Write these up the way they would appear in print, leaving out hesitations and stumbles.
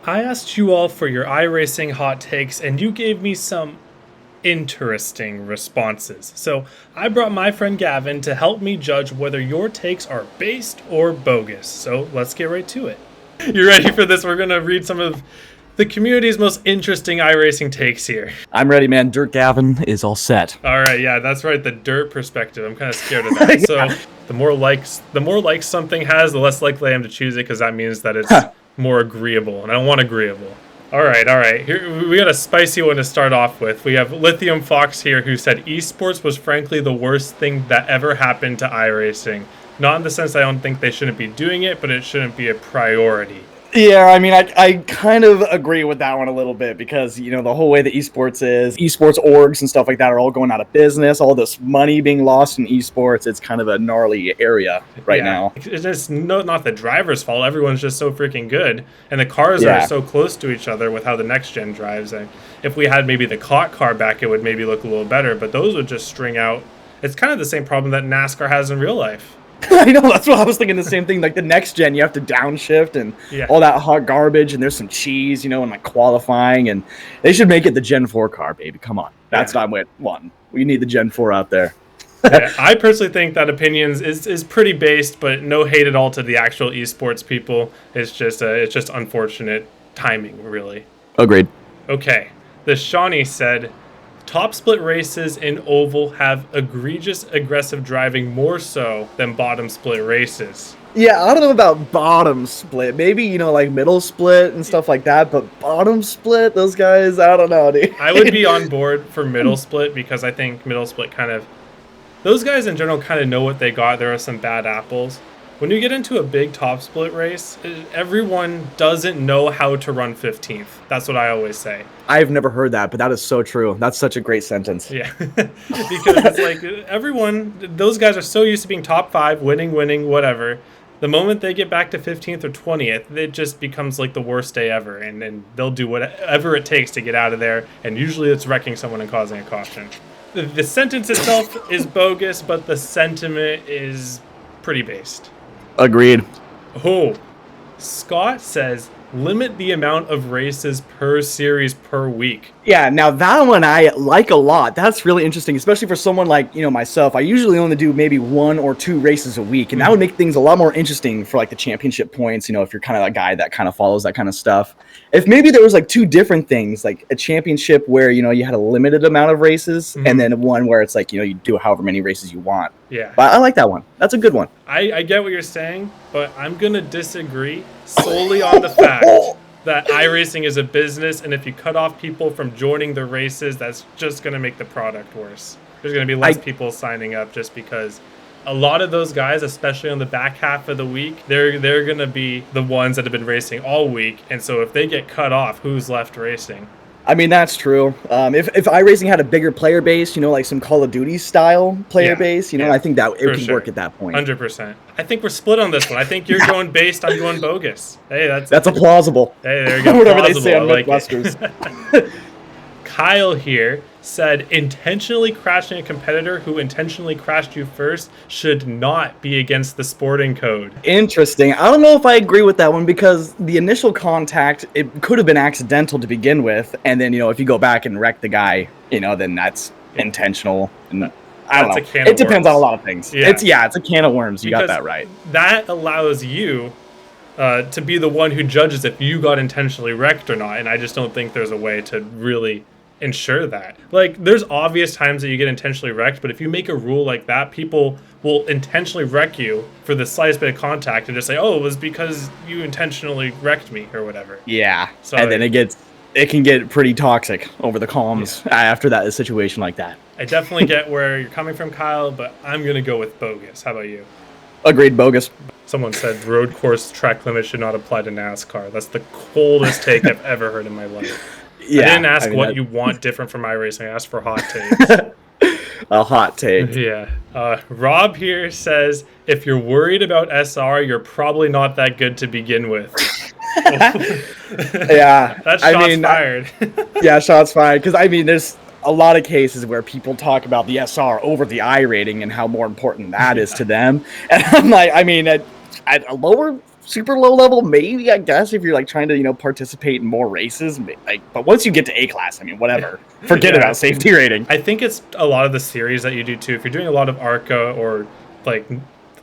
I asked you all for your iRacing hot takes, and you gave me some interesting responses. So I brought my friend Gavin to help me judge whether your takes are based or bogus. So let's get right to it. You ready for this? We're going to read some of the community's most interesting iRacing takes here. I'm ready, man. Dirt Gavin is all set. All right, yeah, that's right. The dirt perspective. I'm kind of scared of that. Yeah. So the more likes something has, the less likely I am to choose it because that means that it's more agreeable, and I want agreeable. All right. Here we got a spicy one to start off with. We have Lithium Fox here, who said esports was frankly the worst thing that ever happened to iRacing. Not in the sense I don't think they shouldn't be doing it, but it shouldn't be a priority. Yeah, I mean, I kind of agree with that one a little bit because, you know, the whole way that esports orgs and stuff like that are all going out of business, all this money being lost in esports, it's kind of a gnarly area right now. It's just not the driver's fault. Everyone's just so freaking good. And the cars are so close to each other with how the next gen drives. And if we had maybe the clock car back, it would maybe look a little better, but those would just string out. It's kind of the same problem that NASCAR has in real life. I know, that's what I was thinking, the same thing. Like the next gen, you have to downshift and all that hot garbage, and there's some cheese, you know, and like qualifying, and they should make it the Gen 4 car, baby. Come on. That's not what one. We need the Gen 4 out there. I personally think that opinions is pretty based, but no hate at all to the actual esports people. It's just unfortunate timing, really. Agreed. Okay. The Shawnee said, top split races in oval have egregious aggressive driving more so than bottom split races. Yeah, I don't know about bottom split. Maybe, you know, like middle split and stuff like that, but bottom split, those guys, I don't know, dude. I would be on board for middle split because I think middle split those guys in general kind of know what they got. There are some bad apples. When you get into a big top split race, everyone doesn't know how to run 15th. That's what I always say. I've never heard that, but that is so true. That's such a great sentence. Yeah, because it's like those guys are so used to being top 5, winning, whatever. The moment they get back to 15th or 20th, it just becomes like the worst day ever, and they'll do whatever it takes to get out of there, and usually it's wrecking someone and causing a caution. The sentence itself is bogus, but the sentiment is pretty based. Agreed. Oh, Scott says limit the amount of races per series per week. Yeah, now that one I like a lot. That's really interesting, especially for someone like, you know, myself. I usually only do maybe 1 or 2 races a week, and that would make things a lot more interesting for like the championship points, you know, if you're kind of a guy that kind of follows that kind of stuff. If maybe there was like 2 different things, like a championship where, you know, you had a limited amount of races, and then one where it's like, you know, you do however many races you want. Yeah. But I like that one. That's a good one. I get what you're saying, but I'm going to disagree solely on the fact that iRacing is a business, and if you cut off people from joining the races, that's just going to make the product worse. There's going to be less people signing up just because a lot of those guys, especially on the back half of the week, they're going to be the ones that have been racing all week, and so if they get cut off, who's left racing? I mean, that's true. If iRacing had a bigger player base, you know, like some Call of Duty style player base, you know, I think that it could work at that point. 100%. I think we're split on this one. I think you're going based, I'm going bogus. Hey, that's a plausible. Hey, there you go. Whatever plausible. they say on like Mythbusters. Kyle here said intentionally crashing a competitor who intentionally crashed you first should not be against the sporting code. Interesting. I don't know if I agree with that one because the initial contact, it could have been accidental to begin with, and then, you know, if you go back and wreck the guy, you know, then that's intentional. And I don't know. It depends on a lot of things. Yeah. It's a can of worms. You got that right. That allows you to be the one who judges if you got intentionally wrecked or not, and I just don't think there's a way to really ensure that. Like, there's obvious times that you get intentionally wrecked, but if you make a rule like that, people will intentionally wreck you for the slightest bit of contact and just say, oh, it was because you intentionally wrecked me or whatever. Yeah. So, and then it can get pretty toxic over the comms after that, a situation like that. I definitely get where you're coming from, Kyle, but I'm going to go with bogus. How about you? Agreed, bogus. Someone said road course track limit should not apply to NASCAR. That's the coldest take I've ever heard in my life. Yeah, I didn't ask what you want different from iRacing. I asked for hot takes. A hot take. Yeah. Rob here says, if you're worried about SR, you're probably not that good to begin with. Yeah. That's shots fired. Yeah, shots fired. Because, I mean, there's a lot of cases where people talk about the SR over the I rating and how more important that is to them. And I'm like, I mean, at a lower super low level, maybe, I guess, if you're like trying to, participate in more races. But once you get to A class, I mean, whatever. Forget about safety rating. I think it's a lot of the series that you do too. If you're doing a lot of ARCA or like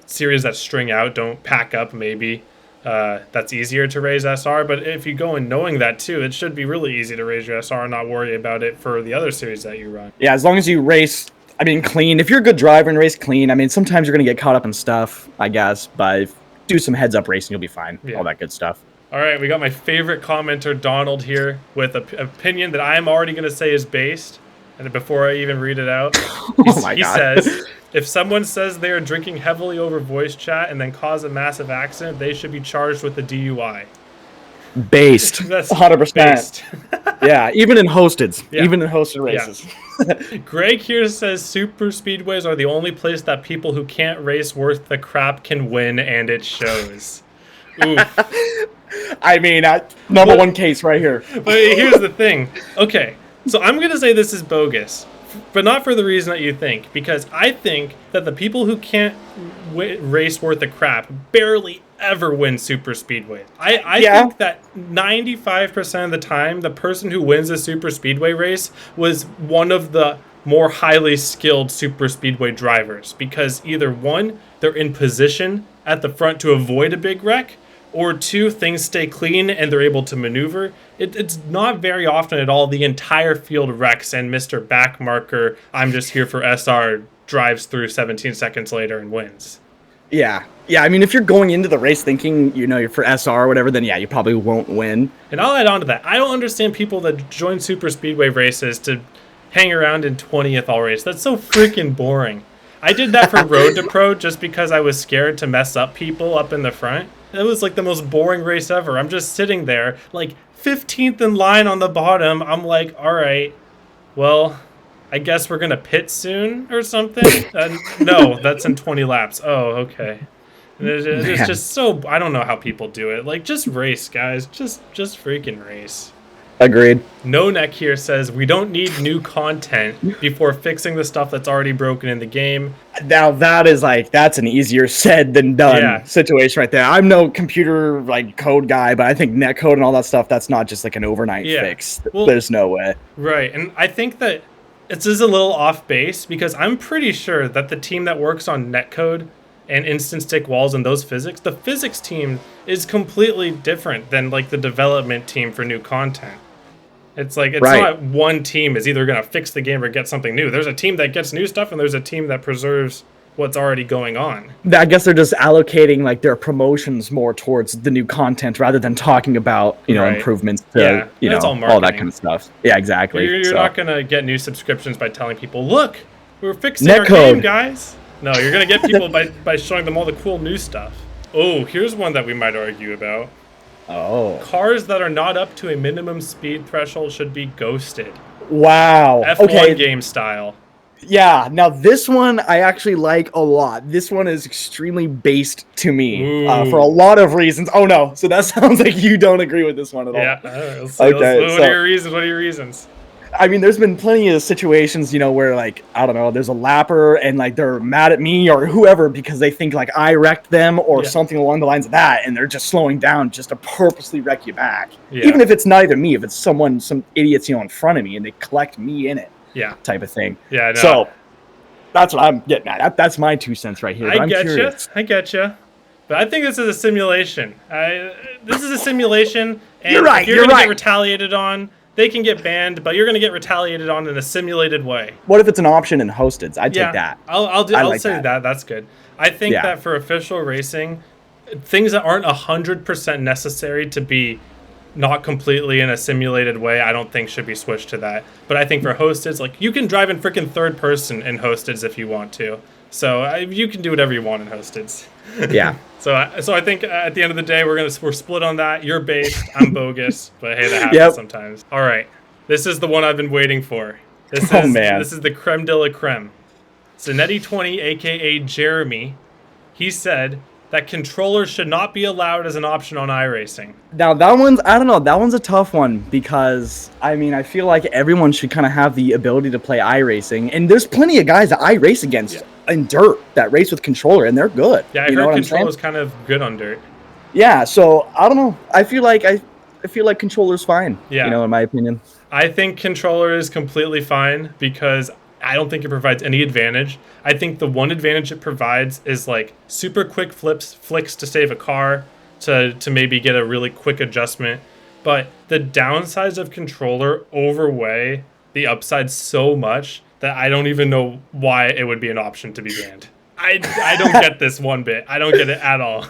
series that string out, don't pack up, maybe. That's easier to raise SR, but if you go in knowing that too, it should be really easy to raise your SR and not worry about it for the other series that you run. Yeah, as long as you race, clean. If you're a good driver and race clean, sometimes you're going to get caught up in stuff, I guess, but if you do some heads-up racing, you'll be fine. Yeah. All that good stuff. All right, we got my favorite commenter, Donald, here, with an opinion that I'm already going to say is based, and before I even read it out, he says, if someone says they are drinking heavily over voice chat and then cause a massive accident, they should be charged with a DUI. Based. That's 100%. Based. Yeah, even in hosted. Yeah. Even in hosted races. Yeah. Greg here says super speedways are the only place that people who can't race worth the crap can win, and it shows. Oof. Number one case right here. But here's the thing. Okay, so I'm going to say this is bogus. But not for the reason that you think, because I think that the people who can't race worth a crap barely ever win super speedway. I think that 95% of the time, the person who wins a super speedway race was one of the more highly skilled super speedway drivers, because either one, they're in position at the front to avoid a big wreck, or two, things stay clean and they're able to maneuver. It's not very often at all the entire field wrecks and Mr. Backmarker, I'm just here for SR, drives through 17 seconds later and wins. Yeah. Yeah, if you're going into the race thinking, you're for SR or whatever, then yeah, you probably won't win. And I'll add on to that. I don't understand people that join super speedway races to hang around in 20th all race. That's so freaking boring. I did that for Road to Pro just because I was scared to mess up people up in the front. It was like the most boring race ever. I'm just sitting there, like 15th in line on the bottom. I'm like, all right, well, I guess we're going to pit soon or something. No, that's in 20 laps. Oh, okay. It's just so, I don't know how people do it. Like, just race, guys. Just freaking race. Agreed. No Neck here says we don't need new content before fixing the stuff that's already broken in the game. Now that's an easier said than done situation right there. I'm no computer code guy, but I think netcode and all that stuff, that's not just like an overnight fix. Well, there's no way. Right, and I think that it's just a little off base because I'm pretty sure that the team that works on netcode and instant stick walls and those physics, the physics team is completely different than like the development team for new content. It's like, it's not one team is either going to fix the game or get something new. There's a team that gets new stuff and there's a team that preserves what's already going on. I guess they're just allocating like their promotions more towards the new content rather than talking about, improvements to, all that kind of stuff. Yeah, exactly. You're not going to get new subscriptions by telling people, look, we're fixing our game, guys. No, you're going to get people by showing them all the cool new stuff. Oh, here's one that we might argue about. Oh. Cars that are not up to a minimum speed threshold should be ghosted. Wow. F1 game style. Yeah. Now, this one I actually like a lot. This one is extremely based to me for a lot of reasons. Oh, no. So that sounds like you don't agree with this one at all. Yeah. What are your reasons? What are your reasons? There's been plenty of situations, where there's a lapper and they're mad at me or whoever because they think I wrecked them or something along the lines of that, and they're just slowing down just to purposely wreck you back. Yeah. Even if it's not even me, if it's some idiots, in front of me and they collect me in it. Yeah. Type of thing. Yeah. No. So that's what I'm getting at. That's my 2 cents right here. I get you. But I think this is a simulation. This is a simulation, and you're right. If you're going to get retaliated on, they can get banned, but you're going to get retaliated on in a simulated way. What if it's an option in hosteds? I'd take that. I'll say that. That's good. I think that for official racing, things that aren't 100% necessary to be not completely in a simulated way, I don't think should be switched to that. But I think for hosteds, you can drive in freaking third person in hosteds if you want to. So you can do whatever you want in hosteds. Yeah. So I think at the end of the day, we're split on that. You're based, I'm bogus, but hey, that happens sometimes. All right, this is the one I've been waiting for. This is the creme de la creme. Zanetti20, aka Jeremy, he said that controllers should not be allowed as an option on iRacing. Now that one's, I don't know, that one's a tough one because I feel like everyone should kind of have the ability to play iRacing, and there's plenty of guys that I race against in dirt that race with controller, and they're good. Yeah, I heard control is kind of good on dirt. Yeah, so I don't know. I feel like controller's fine. Yeah. You know, in my opinion. I think controller is completely fine because I don't think it provides any advantage. I think the one advantage it provides is like super quick flicks to save a car, to maybe get a really quick adjustment. But the downsides of controller overweigh the upside so much that I don't even know why it would be an option to be banned. I don't get this one bit. I don't get it at all.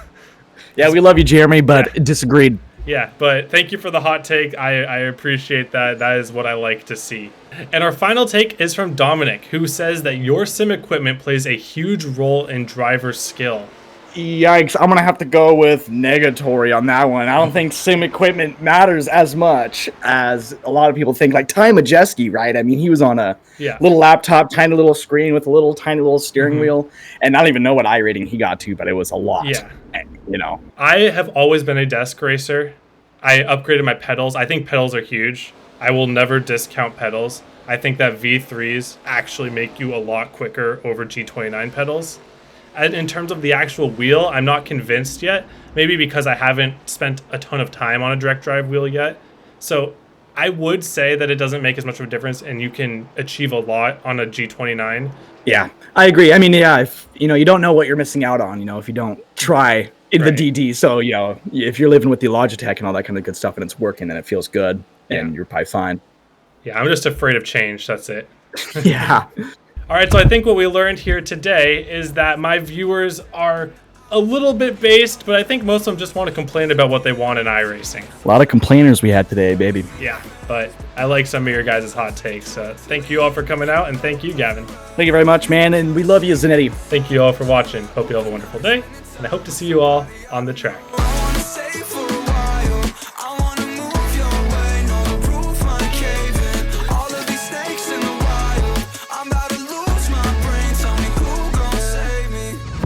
Yeah, we love you, Jeremy, but disagreed. Yeah, but thank you for the hot take. I appreciate that. That is what I like to see. And our final take is from Dominic, who says that your sim equipment plays a huge role in driver skill. Yikes, I'm going to have to go with negatory on that one. I don't think sim equipment matters as much as a lot of people think. Like Ty Majeski, right? I mean, he was on a little laptop, tiny little screen with a little tiny little steering wheel. And I don't even know what iRating he got to, but it was a lot. Yeah. You know, I have always been a desk racer. I upgraded my pedals. I think pedals are huge. I will never discount pedals. I think that V3s actually make you a lot quicker over G29 pedals. And in terms of the actual wheel, I'm not convinced yet. Maybe because I haven't spent a ton of time on a direct drive wheel yet. So I would say that it doesn't make as much of a difference, and you can achieve a lot on a G29. Yeah, I agree. I mean, yeah, if you don't know what you're missing out on, if you don't try in the DD. So, if you're living with the Logitech and all that kind of good stuff and it's working and it feels good, and you're probably fine. Yeah, I'm just afraid of change. That's it. Yeah. All right, so I think what we learned here today is that my viewers are a little bit based, but I think most of them just want to complain about what they want in iRacing. A lot of complainers we had today, baby. Yeah, but I like some of your guys' hot takes. Thank you all for coming out, and thank you, Gavin. Thank you very much, man, and we love you, Zanetti. Thank you all for watching. Hope you all have a wonderful day, and I hope to see you all on the track.